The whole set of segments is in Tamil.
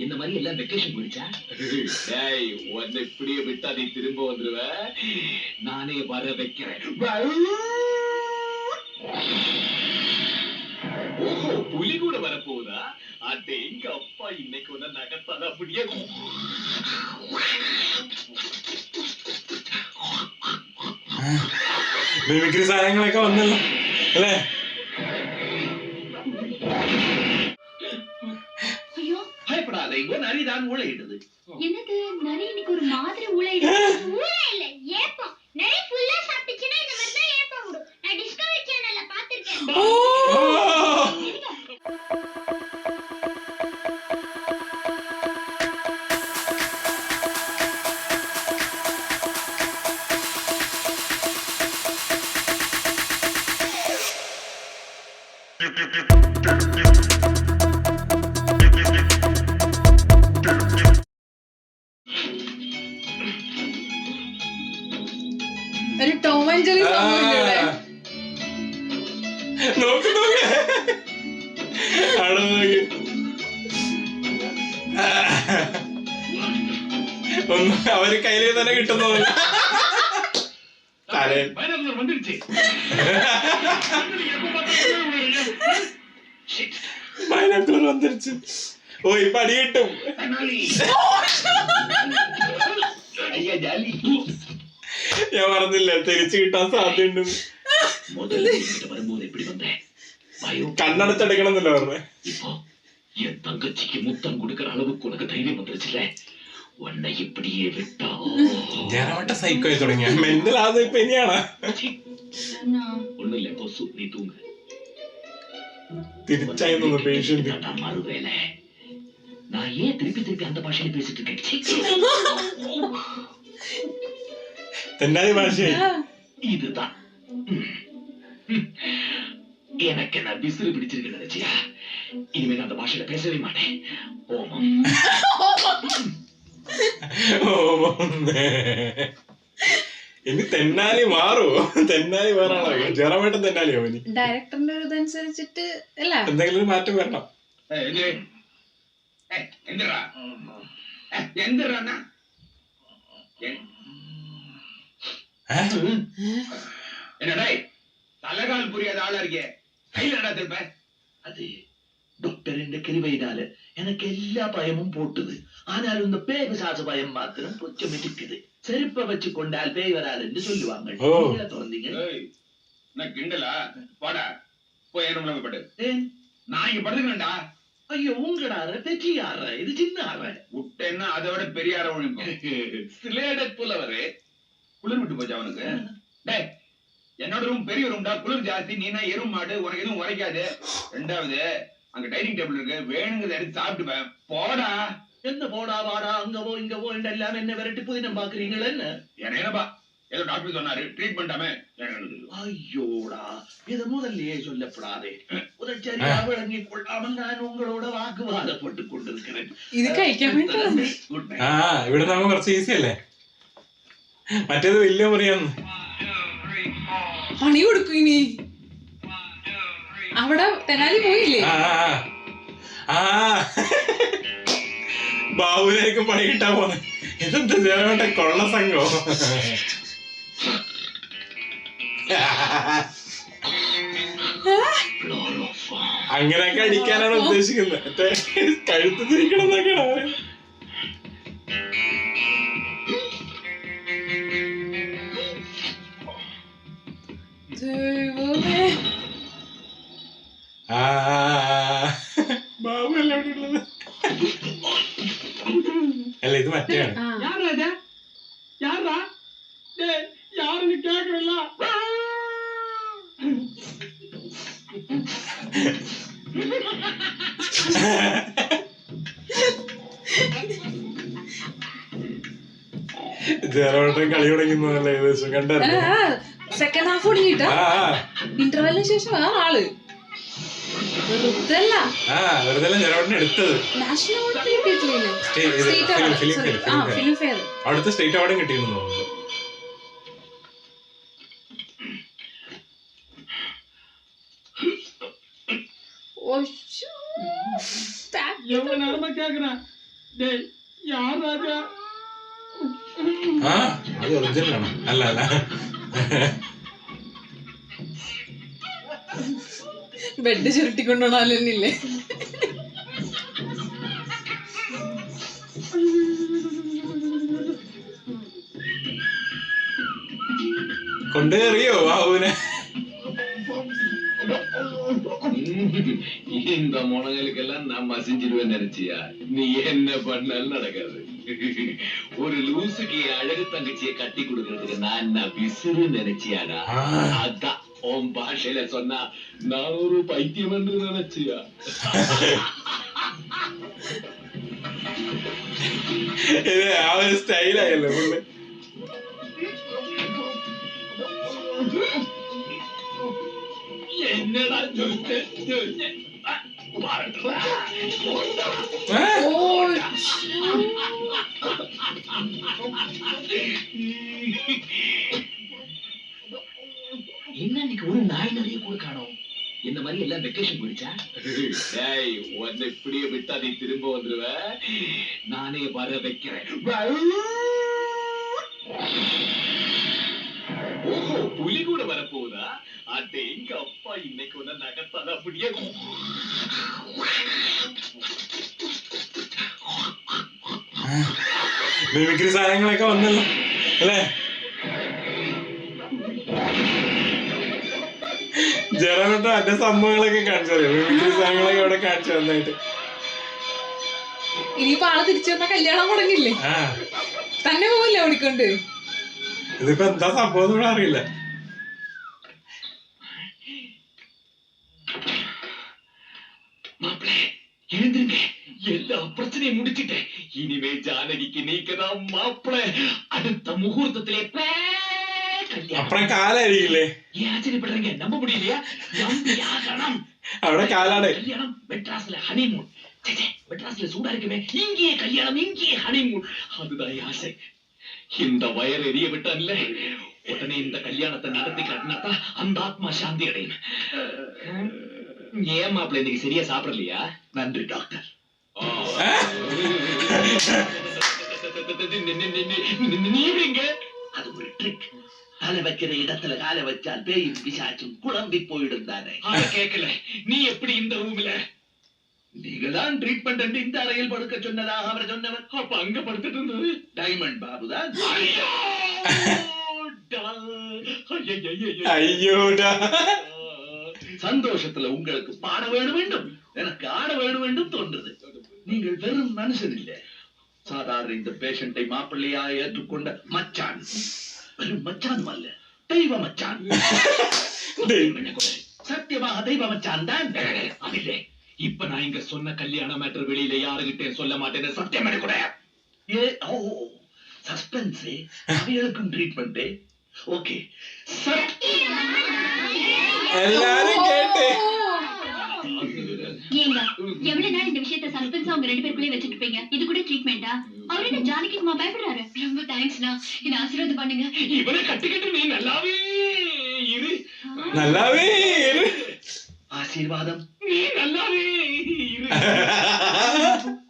இந்த மாதிரி எல்லாம் வெக்கேஷன் போயிடுச்சா? டேய் உன்னை இப்படியே விட்டா நீ திரும்ப வந்துருவ. நானே வர வைக்கிறேன். ஓஹோ, புலி கூட வரப்போகுதா? அட்டே எங்க அப்பா இன்னைக்கு ஒன்ன நகர்த்தால அப்படியே. മിമിക്രി സാധനങ്ങളൊക്കെ വന്നല്ലോ അല്ലേ? பயப்படாத, இங்க நரிதான் ஊழையிடுது. என்னது நரி இன்னைக்கு ஒரு மாதிரி ஊழையிடுது? ஊழை இல்ல, ஏப்பம். நரி ஃபுல்லா சாப்பிட்டுச்சுனா இந்த மாதிரி தான் ஏப்பம் விடும். நான் டிஸ்கவரி சேனல்ல பாத்துர்க்கேன். ഒരു ടോം ആൻഡ് ജെറി നോക്ക് നോക്ക് അവിടെ നോക്ക്. ഒന്നും അവര് കയ്യില് തന്നെ കിട്ടുന്നില്ല. തലേ ബൈനോക്കുലർ വന്നിരിച്ചു. ഓ ഇപ്പൊ അടി കിട്ടും. ഞാൻ പറഞ്ഞില്ല തിരിച്ചു കിട്ടാൻ സാധ്യതയുണ്ട്. കണ്ണടച്ചെടുക്കണം എന്നല്ല പറഞ്ഞേ. என் தங்கச்சிக்கு முத்தம் கொடுக்கிற அளவுக்கு உனக்கு தைரியம் வந்துருச்சுல, உன்னை இப்படியே விட்டா ഞാനവട്ടെ സൈക്കോ ആയി തുടങ്ങിയ മെന്റൽ ആയത് ഇപ്പൊ ഇനിയാണ്. ஒண்ணு இல்ல பொசு, நீ தூங்கு. തിരിച്ചായി പേഷ്യന്റ് மறுவேல நான் ஏன் திருப்பி திருப்பி அந்த பாஷையில பேசிட்டு இருக்கேன்? തെന്നാലി ഭാഷയായി. இதுதான் எனக்கு நான் விசிறு பிடிச்சிருக்கேன்னு நினைச்சியா? இனிமே நான் அந்த பாஷையில பேசவே மாட்டேன். ஓமம் ഇനി തെന്നാലി മാറൂ. തെന്നാലി വേറെ ജറമായിട്ട് തെന്നാലി അവന് ഡയറക്ടറിന്റെ ഒരു ഇതനുസരിച്ചിട്ട് അല്ല എന്തെങ്കിലും ഒരു മാറ്റം വരണം. என்னடா தலகால் புரியாத ஆளா இருக்கே, கையில நடா திருப்ப. அது டாக்டர் இந்த கிருபையினால எனக்கு எல்லா பயமும் போட்டுது. ஆனாலும் இந்த பேய் பிசாசு பயம் மாத்திரம் கொஞ்சம் இருக்குது. செருப்ப வச்சு கொண்டால் பேய் வராதுன்னு சொல்லுவாங்க. திறந்தீங்க கிண்டலா? போடா போய் ரூம்ல படு. நான் இங்க படுத்துக்கிறேன்டா. ஐயோ உங்கடா பெரிய ஆற, இது சின்ன ஆற. விட்டேன்னா அதை விட பெரிய ஆற ஒழிக்கும். சிலேட புலவரு குளிர் விட்டு போச்சு அவனுக்கு. டேய் என்னோட ரூம் பெரிய ரூம்டா, குளிர் ஜாஸ்தி. நீனா எறும் மாடு, உனக்கு எதுவும் உரைக்காது. ரெண்டாவது அங்க டைனிங் டேபிள் இருக்கு, வேணுங்கிறத எடுத்து சாப்பிட்டுப்பேன். போடா. என்ன போடா வாடா, அங்க போ இங்க போ எல்லாம் என்ன விரட்டி புதினம் பாக்குறீங்களா? என்ன என்னப்பா ஏதோ டாக்டர் சொன்னாரு ட்ரீட்மெண்டாமே. ஐயோடா, இதை முதல்லயே சொல்லப்படாதே. உதச்சரியா விளங்கிக் கொள்ளாமல் நான் உங்களோட வாக்குவாதப்பட்டு கொண்டிருக்கிறேன். ഇത് കഴിക്കാൻ വേണ്ടി ഇവിടെ നമുക്ക് കുറച്ച് ഈസി അല്ലേ, മറ്റേത് വലിയ മുറിയാന്ന്. പണി കൊടുക്കും ഇനി. അവിടെ തെനാലി പോയില്ലേ? ബാബുവിനായിരിക്കും പണി കിട്ടാൻ പോന്നെ. ഇതെന്താ ജനവേട്ട കൊള്ള സംഘം. അങ്ങനെയൊക്കെ അടിക്കാനാണ് ഉദ്ദേശിക്കുന്നത്. മറ്റേ കഴുത്ത് തിരിക്കണം എന്നൊക്കെയാണ് പറയുന്നത്. ബാബു അല്ല അവിടെ ഉള്ളത്. അല്ല ഇത് മറ്റേയാണ്. யாருன்னு கேட்கல. ജനവേട്ടൻ കളി തുടങ്ങുന്നതല്ലേ ഏകദേശം കണ്ടായിരുന്നു. സെക്കൻഡ് ഹാഫ് തുടങ്ങിട്ടാ ഇന്റർവെല്ലിന് ശേഷം ആ ആള് വെറുതെ ജനവേട്ടൻ എടുത്തത്. അവിടുത്തെ സ്റ്റേറ്റ് അവാർഡും കിട്ടിയിരുന്നു. யாராஜா ആ അത് ഒറിജിനലാണ് അല്ല അല്ല ബെഡ് ചുരുട്ടിക്കൊണ്ടോണാലെന്നില്ലേ കൊണ്ടുകയറിയോ ബാബുവിനെ இந்த முனங்களுக்கெல்லாம் நான் மசிஞ்சிருவேன் நினைச்சியா நீ என்ன பண்ணாலும் நடக்காது ஒரு லூசுக்கு அழகு தங்கச்சியை கட்டி கொடுக்கறதுக்கு நான் விசிறு நினைச்சியாடா அதான் உன் பாஷையில சொன்னா நான் ஒரு பைத்தியம் என்று நினைச்சியா ഇത് ആ ഒരു സ്റ്റൈലായല്ലോ പുള്ളി என்னடா என்ன இன்னைக்கு ஒரு நாய் நிறைய கூட காணோம் இந்த மாதிரி எல்லாம் வெக்கேஷன் போயிடுச்சா உன்னை இப்படியே விட்டா நீ திரும்ப வந்துருவ நானே வர வைக்கிறேன் ஓஹோ புலி கூட வரப்போகுதா அது எங்க அப்பா இன்னைக்கு ஒண்ணு நகர்த்தாத அப்படியே മിമിക്രി സാധനങ്ങളൊക്കെ വന്നല്ലോ അല്ലേ ജനനട്ടോ അതിന്റെ സംഭവങ്ങളൊക്കെ കാണിച്ചറിയോ മിമിക്രി സാധനങ്ങളൊക്കെ അവിടെ കാണിച്ചു വന്നായിട്ട് ഇനിയിപ്പോ ആള് തിരിച്ചു വന്ന കല്യാണം മുടങ്ങില്ലേ ആ തന്നെ പോവില്ലേ ഓടിക്കൊണ്ട് ഇതിപ്പോ എന്താ സംഭവം കൂടെ അറിയില്ല மாப்பிளே எழுந்துருங்க எல்லா பிரச்சனையும் முடிச்சிட்டேன் இனிமே ஜானகிக்கு நீக்கதான் மாப்பிள அடுத்த முகூர்த்தத்திலே അപ്പുറം കാലായിരിക്കില്ലേ ஏன் ஆச்சரியப்படுறீங்க நம்ப முடியலையா நம்பியாகணும் അവിടെ കാലാണ് கல்யாணம் மெட்ராஸ்ல ஹனிமூன் மெட்ராஸ்ல சூடா இருக்குமே இங்கேயே கல்யாணம் இங்கேயே ஹனிமூன் அதுதான் ஆசை இந்த வயர் எரிய விட்டான்ல உடனே இந்த கல்யாணத்தை நடத்தி காட்டினாதான் அந்த ஆத்மா சாந்தி அடையும் ஏன் மாப்பிள்ள இன்னைக்கு சரியா சாப்பிடலையா நன்றி டாக்டர் நீங்க அது ஒரு ட்ரிக் காலை வைக்கிற இடத்துல காலை வச்சால் பேயும் பிசாச்சும் குழம்பி போயிடும் தானே அதை கேட்கல நீ எப்படி இந்த ரூம்ல நீங்க தான் ட்ரீட்மெண்ட் இந்த அறையில் படுக்க சொன்னதாக அவர் சொன்னவர் அப்ப அங்க படுத்துட்டு இருந்தது டைமண்ட் பாபு தான் അയ്യോടാ சந்தோஷத்துல உங்களுக்கு பாட வேண்டும் எனக்கு ஆட வேண்டும் தோன்றது நீங்கள் வெறும் மனுஷன் இல்ல சாதாரண இந்த பேஷண்டை மாப்பிள்ளையா ஏற்றுக்கொண்ட மச்சான் வெறும் மச்சான் அல்ல தெய்வ மச்சான் சத்தியமாக தெய்வ மச்சான் தான் அதில்லை இப்ப நான் இங்க சொன்ன கல்யாண மேட்டர் வெளியில யாருகிட்டே சொல்ல மாட்டேன்னு சத்தியம் பண்ண கூட சஸ்பென்ஸ் அவைகளுக்கும் ட்ரீட்மெண்ட் ஓகே എല്ലാരും കേട്ടേ ஏங்க எவ்வளவு நாள் இந்த விஷயத்தை சஸ்பென்ஸ் அவங்க ரெண்டு பேருக்குள்ளே வச்சிட்டு இருப்பீங்க இது கூட ட்ரீட்மெண்டா அவரு என்ன ஜானகிக்குமா பயப்படுறாரு ரொம்ப தேங்க்ஸ்ண்ணா என்ன ஆசீர்வாதம் பண்ணுங்க இவனை கட்டிக்கிட்டு நீ நல்லாவே இரு നല്ലാവേ ஆசீர்வாதம் நீ நல்லாவே இரு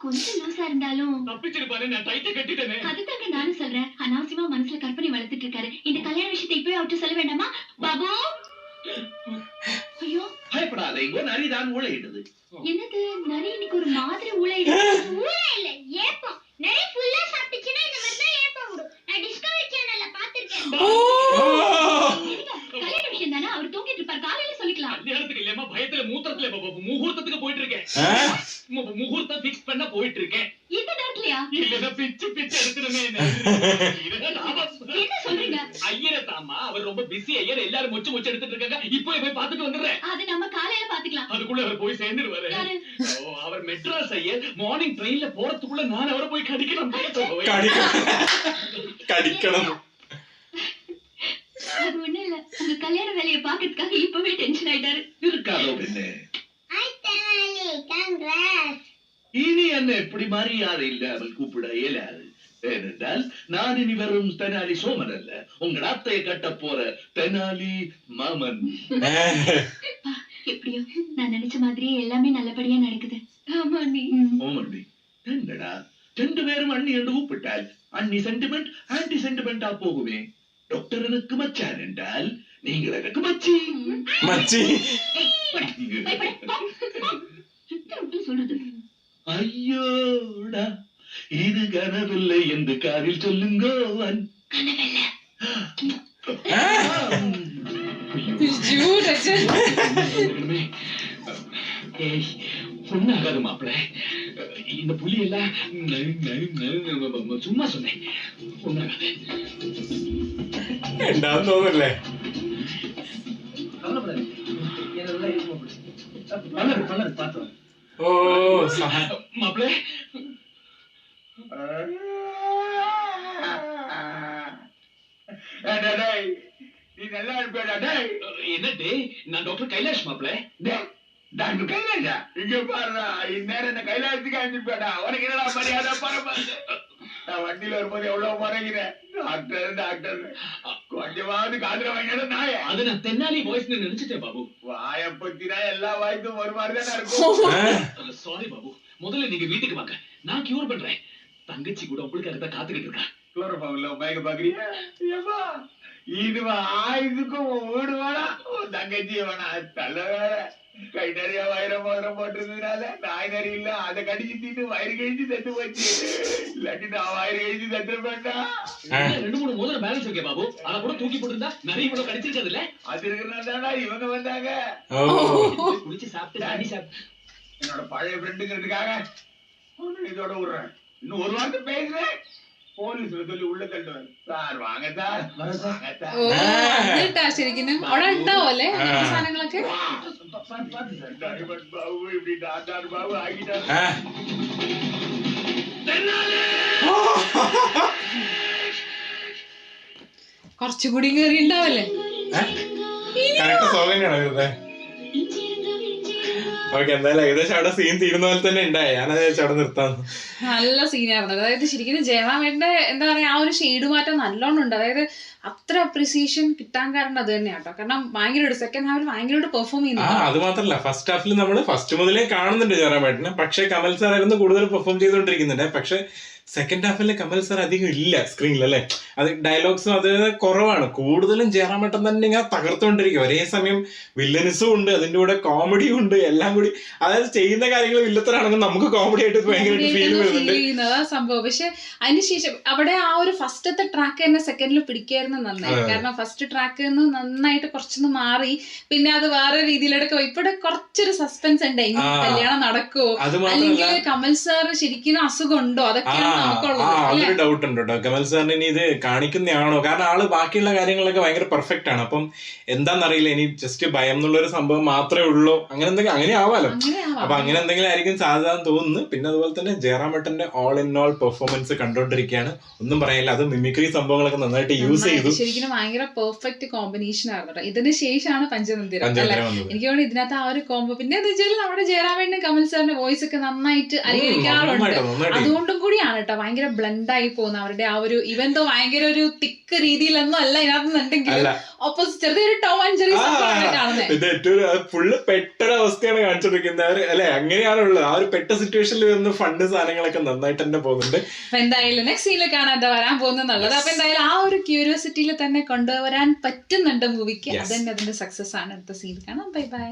கொஞ்சம் லூசா இருந்தாலும் தப்பிச்சிருப்பாரு நான் டைட்டை கட்டிட்டேனே அதுதாங்க நானும் சொல்றேன் அனாவசியமா மனசுல கற்பனை வளர்த்துட்டு இருக்காரு இந்த கல்யாண விஷயத்தை இப்பவே அவர்கிட்ட சொல்ல வேண்டாமா பாபு ஐயோ பயப்படாத இங்க நரிதான் ஊழையிடுது என்னது நரி இன்னைக்கு ஒரு மாதிரி ஊழையிடுது ஊழை இல்ல ஏப்பம் நரி ஃபுல்லா சாப்பிட்டுச்சுன்னா இந்த மாதிரி தான் ஏப்பம் விடும் நான் டிஸ்கவரி சேனல்ல பாத்திருக்கேன் கல்யாண விஷயம் தானே அவர் தூங்கிட்டு இருப்பார் காலையில சொல்லிக்கலாம் கல்யாணத்துக்கு இல்லையம்மா பயத்துல மூத்திரத்துல முகூர்த்தத்துக்கு போயிட்டு இருக்கேன் முகூர்த்தம் பிக்ஸ் பண்ண போயிட்டு இருக்கேன் இந்த நேரத்துலயா இல்லன்னா பிச்சு எடுத்துருமே என்ன சொல்றீங்க ஐயரை தாமா அவர் ரொம்ப பிஸி ஐயர் எல்லாரும் மொச்சு எடுத்துட்டு இருக்காங்க இப்போ போய் பாத்துட்டு வந்துடுறேன் அது நம்ம காலையில பாத்துக்கலாம் அதுக்குள்ள அவர் போய் சேர்ந்துருவாரு அவர் மெட்ராஸ் ஐயர் மார்னிங் ட்ரெயின்ல போறதுக்குள்ள நான் அவரை போய் கடிக்கணும் കടിക്കണം அது ஒண்ணு இல்ல உங்க கல்யாண வேலையை பாக்கிறதுக்காக இப்பவே டென்ஷன் ஆயிட்டாரு இருக்காதோ என்ன இனி என்ன எப்படி மரியாதை இல்லாமல் கூப்பிட இயலாது ஏனென்றால் நான் இனி வெறும் தெனாலி சோமன் அல்ல உங்க அத்தையை கட்ட போற தெனாலி மாமன் எப்படியோ நான் நினைச்ச மாதிரியே எல்லாமே நல்லபடியா நடக்குது ஆமா நீ ஓமண்டி என்னடா രണ്ടുപേരും അണ്ണി കണ്ട് കൂപ്പിട്ടാൽ അണ്ണി സെന്റിമെന്റ് ആന്റി സെന്റിമെന്റാ പോകുമേ. டாக்டர் எனக்கு மச்சான் என்றால் நீங்கள் எனக்கு மச்சி. മച്ചി சொல்றது ஐயோடா இது கனவில்லை என்று காதில் சொல்லுங்கோவன். ஒன்னாகாது மாப்பிள்ள, இந்த புலி எல்லாம் சும்மா சொன்னேன். ஒன்னாகாது. ഉണ്ടാന്ന് തോന്നല്ലേ? ഓ மாப்பிள்ள நீ நல்லா இருப்பேடா. என்ன டே, நான் டாக்டர் கைலாஷ் மாப்பிள்ள. டாக்டர் கைலாஷா? இங்க பாருடா, இந்நேரம் என்ன கைலாஷத்துக்கு அனுப்பிப்பேடா. உனக்கு என்னடா மரியாதை பரவாயில்ல. நான் வண்டியில வரும்போது எவ்வளவு முறைகிறேன், டாக்டர் டாக்டர். கொஞ்சமாவது காதுல வாங்கிட நாய. அது நான் தென்னாலி வாய்ஸ் நினைச்சிட்டேன் பாபு. வாய பத்தினா எல்லா வாய்க்கும் ஒரு மாதிரி தானே இருக்கும். சாரி பாபு, முதல்ல நீங்க வீட்டுக்கு வாங்க, நான் கியூர் பண்றேன். தங்கச்சி கூட உங்களுக்காக காத்துக்கிட்டு இருக்கா. குளோரோஃபார்ம்ல மயக்க பாக்குறீங்க? ஏப்பா இது ஆயுதுக்கும் வீடு வேணா, தங்கச்சி வேணா. தள்ள வேற கை நிறைய வயிறம் மோதிரம் போட்டிருந்ததுனால நாய் நிறைய இல்ல, அதை கடிச்சு தீட்டு வயிறு கழிச்சு செத்து போச்சு. இல்லாட்டி நான் வயிறு கழிச்சு செத்து போட்டேன். 2-3 மோதிரம் பேலன்ஸ் இருக்கே பாபு, அதை கூட தூக்கி போட்டுருந்தா நிறைய கூட கடிச்சிருக்காது இல்ல. அது இருக்கிறதாடா இவங்க வந்தாங்க. குடிச்சு சாப்பிட்டு அடி சாப்பிட்டு என்னோட பழைய ஃப்ரெண்டுங்கிறதுக்காக இதோட விடுறேன். இன்னும் ஒரு வார்த்தை பேசுறேன், പോലീസിനെ ചൊല്ലി ഉള്ള തട്ടുവാൻ. സാർ വാങ്ങത്താർ ശരിക്കും അവിടെ ഉണ്ടാവല്ലേ സാധനങ്ങളൊക്കെ. ബാബു ഇവിടെ ഡാറ്റാർ ബാബു ആകിട്ടാ. കുറച്ചുകൂടി കേറി ഉണ്ടാവല്ലേ. കറക്റ്റ് സോങ് തന്നെയാണോ വരുന്നത്? ഓക്കെ, എന്തായാലും ഏകദേശം അവിടെ സീൻ തീരുന്ന പോലെ തന്നെ ഉണ്ടായി. ഞാനത് അവിടെ നിർത്താന്ന്. നല്ല സീനായിരുന്നു. അതായത് ശരിക്കും ജയറാമേട്ടന്റെ എന്താ പറയാ, ആ ഒരു ഷെയ്ഡ് മാറ്റം നല്ലോണം ഉണ്ട്. അതായത് അത്ര അപ്രിസിയേഷൻ കിട്ടാൻ കാരണം അത് തന്നെയാണ് കേട്ടോ. കാരണം ഭയങ്കരമായിട്ട് സെക്കൻഡ് ഹാഫിൽ ഭയങ്കരമായിട്ട് പെർഫോം ചെയ്യുന്നു. അത് മാത്രല്ല, ഫസ്റ്റ് ഹാഫിൽ നമ്മൾ ഫസ്റ്റ് മുതലേ കാണുന്നുണ്ട് ജയറാമേട്ടനെ. പക്ഷെ കമൽ സാർ ആയിരുന്നു കൂടുതൽ പെർഫോം ചെയ്തുകൊണ്ടിരിക്കുന്നുണ്ട്. പക്ഷെ സെക്കൻഡ് ഹാഫിൽ കമൽ സാർ അധികം ഇല്ല സ്ക്രീനിൽ അല്ലേ. അത് ഡയലോഗ്സും അത് കുറവാണ്. കൂടുതലും ജയറാമേട്ടൻ തന്നെ ഇങ്ങനെ തകർത്തുകൊണ്ടിരിക്കും. ഒരേ സമയം വില്ലനിസും ഉണ്ട്, അതിന്റെ കൂടെ കോമഡിയും ഉണ്ട്, എല്ലാം കൂടി. അതായത് ചെയ്യുന്ന കാര്യങ്ങൾ വില്ലത്തരാണെങ്കിൽ നമുക്ക് കോമഡി ആയിട്ട് ഭയങ്കരമായിട്ട് ഫീൽ ചെയ്യുന്നത് സംഭവം. പക്ഷെ അതിനുശേഷം അവിടെ ആ ഒരു ഫസ്റ്റത്തെ ട്രാക്ക് തന്നെ സെക്കൻഡിൽ പിടിക്കായിരുന്നു നന്നായി. കാരണം ഫസ്റ്റ് ട്രാക്ക് നന്നായിട്ട് കുറച്ചൊന്ന് മാറി, പിന്നെ അത് വേറെ രീതിയിലെടുക്കും. ഇവിടെ കുറച്ചൊരു സസ്പെൻസ് ഉണ്ട്, എങ്ങനെ കല്യാണം നടക്കുവോ, അല്ലെങ്കിൽ കമൽ സാർ ശരിക്കും അസുഖം ഉണ്ടോ, അതൊക്കെയാണ് അതൊരു ഡൗട്ട് ഉണ്ട് കേട്ടോ. കമൽ സാറിന് ഇനി ഇത് കാണിക്കുന്നതാണോ? കാരണം ആള് ബാക്കിയുള്ള കാര്യങ്ങളൊക്കെ ഭയങ്കര പെർഫെക്റ്റ് ആണ്. അപ്പം എന്താണെന്നറിയില്ല, ഇനി ജസ്റ്റ് ഭയം എന്നുള്ളൊരു സംഭവം മാത്രമേ ഉള്ളൂ. അങ്ങനെ എന്തെങ്കിലും, അങ്ങനെ ആവാലോ. അപ്പൊ അങ്ങനെ എന്തെങ്കിലും ആയിരിക്കും സാധ്യത തോന്നുന്നു. പിന്നെ അതുപോലെ തന്നെ ജയറാമേട്ടന്റെ ഓൾ ഇൻ ഓൾ പെർഫോമൻസ് കണ്ടോണ്ടിരിക്കുകയാണ്. ഒന്നും പറയാനില്ല. അത് മിമിക്രി സംഭവങ്ങളൊക്കെ നന്നായിട്ട് യൂസ് ചെയ്തു. ശരിക്കും ഭയങ്കര പെർഫെക്റ്റ് കോമ്പിനേഷൻ ആയിരുന്നു. ഇതിന് ശേഷമാണ് പഞ്ചതന്ത്രം. എനിക്ക് തോന്നുന്നു ഇതിനകത്ത് ആ ഒരു കോംബോ. പിന്നെ എന്താ വെച്ചാൽ നമ്മുടെ ജയറാമേട്ടനും കമൽ സാറിന്റെ വോയിസ് ഒക്കെ നന്നായിട്ട് അനുകരിക്കാറുണ്ട്. അതുകൊണ്ടും കൂടിയാണ് കേട്ടോ ഭയങ്കര ബ്ലെൻഡ് ആയി പോകുന്ന അവരുടെ ആ ഒരു ഇവന്തോ ഭയങ്കര ഒരു തിക്ക് രീതിയിലൊന്നും അല്ല ഇതിനകത്തുണ്ടെങ്കിൽ ഓപ്പോസിറ്റ് ചെറിയൊരു ടോം ആൻഡ് ജെറി കാണുന്നത്. ഇത് ഏറ്റവും ഫുള്ള് പെട്ടൊരവസ്ഥയാണ് കാണിച്ചിരിക്കുന്നത് അല്ലെ. അങ്ങനെയാണുള്ളത്. ആ ഒരു പെട്ട സിറ്റുവേഷനിൽ വരുന്ന ഫണ്ട് സാധനങ്ങളൊക്കെ നന്നായിട്ട് തന്നെ പോകുന്നുണ്ട്. അപ്പൊ എന്തായാലും നെക്സ്റ്റ് സീനിൽ കാണാൻ എന്താ വരാൻ പോകുന്നുള്ളത്. അപ്പൊ എന്തായാലും ആ ഒരു ക്യൂരിയോസിറ്റിയിൽ തന്നെ കൊണ്ടുവരാൻ പറ്റുന്നുണ്ട് മൂവിക്ക്. അത് തന്നെ അതിന്റെ സക്സസ് ആണ്. അടുത്ത സീൻ കാണാം. Bye bye.